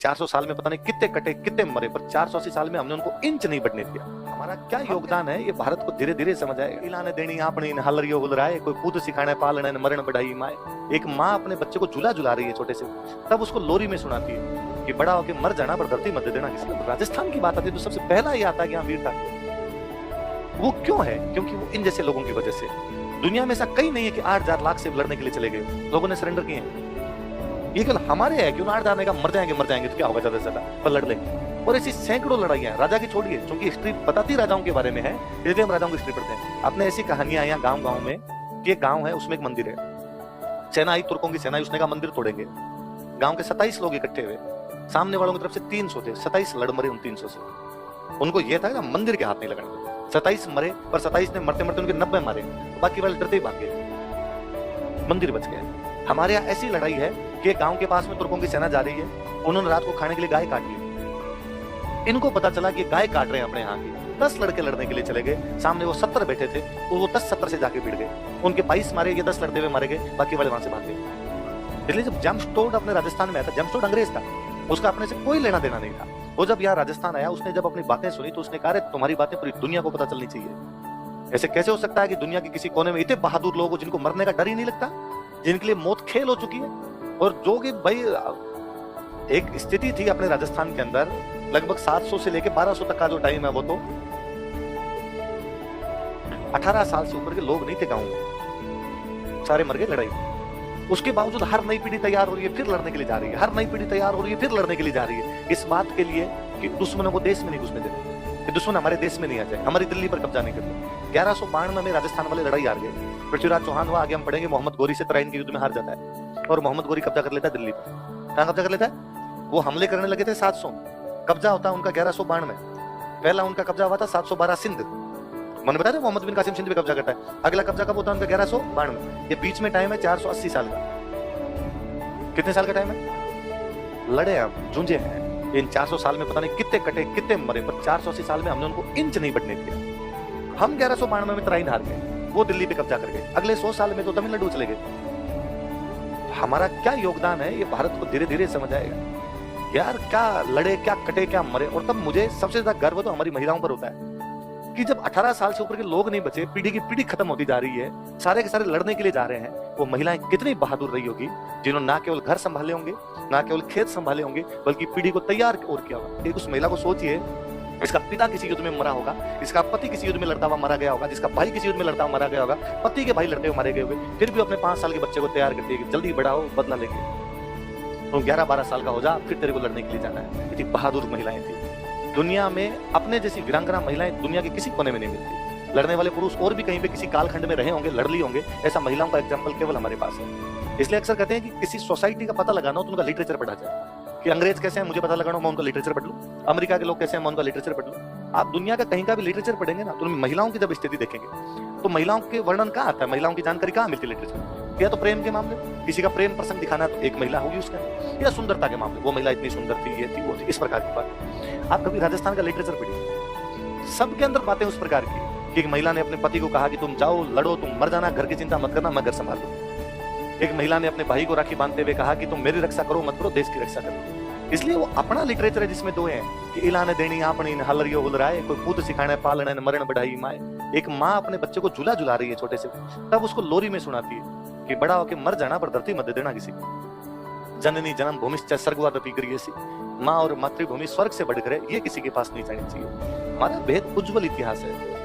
400 साल में पता नहीं कितने कटे कितने मरे, पर 480 साल में हमने उनको इंच नहीं बढ़ने दिया। हमारा क्या योगदान है ये भारत को धीरे धीरे समझ आएगा। इलाने देनी आपनी हलरियो हुलराए, कोई पूत सिखाने पालने मरण बढ़ाई माए। एक माँ अपने बच्चे को झूला झुला रही है छोटे से, तब उसको लोरी में सुनाती है कि बड़ा होके मर जाना पर धरती मत दे देना किसी। राजस्थान की बात आती है तो सबसे पहला ये आता है कि यहाँ वीरता। वो क्यों है? क्योंकि वो इन जैसे लोगों की वजह से। दुनिया में ऐसा कहीं नहीं है कि 8,000 लाख से लड़ने के लिए चले गए, लोगों ने सरेंडर किए हैं। ये केवल हमारे है, क्यों 8,000 ने कहा मर जाएंगे तो क्या होगा, ज्यादा से ज्यादा पर लड़ लेंगे। और ऐसी सैकड़ों लड़ाइयां, राजा की छोड़िए, क्योंकि हिस्ट्री बताती राजाओं के बारे में है, इसलिए हम राजाओं की हिस्ट्री पढ़ते हैं। आपने ऐसी कहानियां यहाँ गांव गांव में कि एक गांव है उसमें एक मंदिर है, सेना आई, तुर्कों की सेना आई, उसने कहा मंदिर तोड़ेंगे। गांव के 27 लोग इकट्ठे हुए, सामने वालों की तरफ से 300 थे, 27 लड़ मरे उन 300 से। उनको यह था कि मंदिर के हाथ नहीं लगाना। 27 मरे, पर 27 ने मरते मरते उनके 90 मारे, बाकी वाले डरते ही भाग गए, मंदिर बच गए। हमारे यहाँ ऐसी लड़ाई है कि गांव के पास में तुर्कों की सेना जा रही है, उन्होंने रात को खाने के लिए गाय काट ली। इनको पता चला कि गाय काट रहे हैं अपने यहाँ की, 10 लड़के लड़ने के लिए चले गए, सामने वो 70 बैठे थे, तो वो 10-70 से जाके भिड़ गए, उनके 22 मारे, ये 10 लड़ते हुए मारे गए, बाकी वाले वहां से भाग गए। इसलिए जब जमशेद अपने राजस्थान में आया था, जमशेद अंग्रेज था, उसका अपने से कोई लेना देना नहीं था। वो जब यहाँ राजस्थान आया, उसने जब अपनी बातें सुनी तो उसने कहा तुम्हारी बातें पूरी दुनिया को पता चलनी चाहिए। ऐसे कैसे हो सकता है कि दुनिया के किसी कोने में इतने बहादुर लोग हो जिनको मरने का डर ही नहीं लगता, जिनके लिए मौत खेल हो चुकी है। और जो कि भाई एक स्थिति थी अपने राजस्थान के अंदर, लगभग 700 से लेके 1200 तक का जो टाइम है, वो तो 18 साल से ऊपर के लोग नहीं थे गांव में, सारे मर गए लड़ाई। उसके बावजूद हर नई पीढ़ी तैयार हो रही है, फिर लड़ने के लिए जा रही है, हर नई पीढ़ी तैयार हो रही है, फिर लड़ने के लिए जा रही है, इस बात के लिए कि दुश्मनों को देश में नहीं घुसने देते, कि दुश्मन हमारे देश में नहीं आ जाए, हमारी दिल्ली पर कब्जा नहीं करते। 1192 में राजस्थान वाले लड़ाई हार गए, पृथ्वीराज चौहान हुआ, आगे हम पढ़ेंगे, मोहम्मद गोरी से तराइन के युद्ध में हार जाता है, और मोहम्मद गोरी कब्जा कर लेता है दिल्ली पर। कहां कब्जा कर लेता है? वो हमले करने लगे थे 700, कब्जा होता है उनका 1192। पहला उनका कब्जा हुआ था 712 सिंध, मैंने बताया था मोहम्मद बिन कासिम सिंध पे कब्जा करता है। अगला कब्जा कब होता है उनका? 1192। ये बीच में टाइम है 480 साल का। कितने साल का टाइम है? लड़े हम, जूझे हैं। इन 400 साल में पता नहीं कितने कटे कितने मरे, पर 480 साल में हमने उनको इंच नहीं बढ़ने दिया। हम 1192 में तराइन हार गए, वो दिल्ली पे कब्जा कर गए, अगले 100 साल में तो तमिलनाडु चले गए। हमारा क्या योगदान है ये भारत को धीरे धीरे समझ आएगा यार। क्या लड़े, क्या कटे, क्या मरे। और तब मुझे सबसे ज्यादा गर्व तो हमारी महिलाओं पर होता है कि जब 18 साल से ऊपर के लोग नहीं बचे, पीढ़ी की पीढ़ी खत्म होती जा रही है, सारे के सारे लड़ने के लिए जा रहे हैं, वो महिलाएं कितनी बहादुर रही होगी, जिन्होंने ना केवल घर संभाले होंगे, ना केवल खेत संभाले होंगे, बल्कि पीढ़ी को तैयार और किया होगा। एक उस महिला को सोचिए, इसका पिता किसी युद्ध में मरा होगा, इसका पति किसी युद्ध में लड़ता हुआ मारा गया होगा, जिसका भाई किसी युद्ध में लड़ता हुआ मारा गया होगा, पति के भाई लड़ते हुए मारे गए होंगे, फिर भी अपने 5 साल के बच्चे को तैयार करती है कि जल्दी बड़ा हो, बदला लेंगे, तो 11-12 साल का हो जा, फिर तेरे को लड़ने के लिए जाना है। इतनी बहादुर महिलाएं थी। दुनिया में अपने जैसी वीरांगना महिलाएं दुनिया के किसी कोने में नहीं मिलती। लड़ने वाले पुरुष और भी कहीं पे किसी कालखंड में रहे होंगे, लड़ लिए होंगे, ऐसा महिलाओं का एग्जाम्पल केवल हमारे पास है। इसलिए अक्सर कहते हैं कि किसी सोसाइटी का पता लगाना हो तो उनका लिटरेचर पढ़ा जाए, कि अंग्रेज कैसे हैं मुझे पता लगाना हो, मैं उनका लिटरेचर पढ़ लूं, अमेरिका के लोग कैसे हैं मैं उनका लिटरेचर पढ़ लूं। आप दुनिया का कहीं का भी लिटरेचर पढ़ेंगे ना, तो महिलाओं की जब स्थिति देखेंगे तो महिलाओं के वर्णन कहाँ आता है, महिलाओं की जानकारी कहाँ मिलती है लिटरेचर? या तो प्रेम के मामले, किसी का प्रेम प्रसंग दिखाना है तो एक महिला होगी उसका, या सुंदरता के मामले, वो महिला इतनी सुंदर थी, ये थी, वो थी, इस प्रकार की बात। आप कभी राजस्थान का लिटरेचर पढ़िए, सबके अंदर बातें उस प्रकार की कि एक महिला ने अपने पति को कहा कि तुम जाओ लड़ो, तुम मर जाना, घर की चिंता मत करना, मैं घर संभाल लूं। एक महिला ने अपने भाई को राखी बांधते हुए कहा कि तुम मेरी रक्षा करो मत करो, देश की रक्षा करो। इसलिए वो अपना लिटरेचर है जिसमें दो हैं कि इलाने देनी आपनी हलरियो हुलराए, कोई पूत सिखाने पालने मरण बढ़ाई माए। एक माँ अपने बच्चे को झूला झुला रही है छोटे से, तब उसको लोरी में सुनाती है कि बड़ा होके मर जाना पर धरती मत दे देना किसी को। जननी जन्म भूमिश्च स्वर्गवादपि गरीयसी, माँ और मातृभूमि स्वर्ग से बढ़कर है, ये किसी के पास नहीं जानी चाहिए। हमारा बेहद उज्जवल इतिहास है।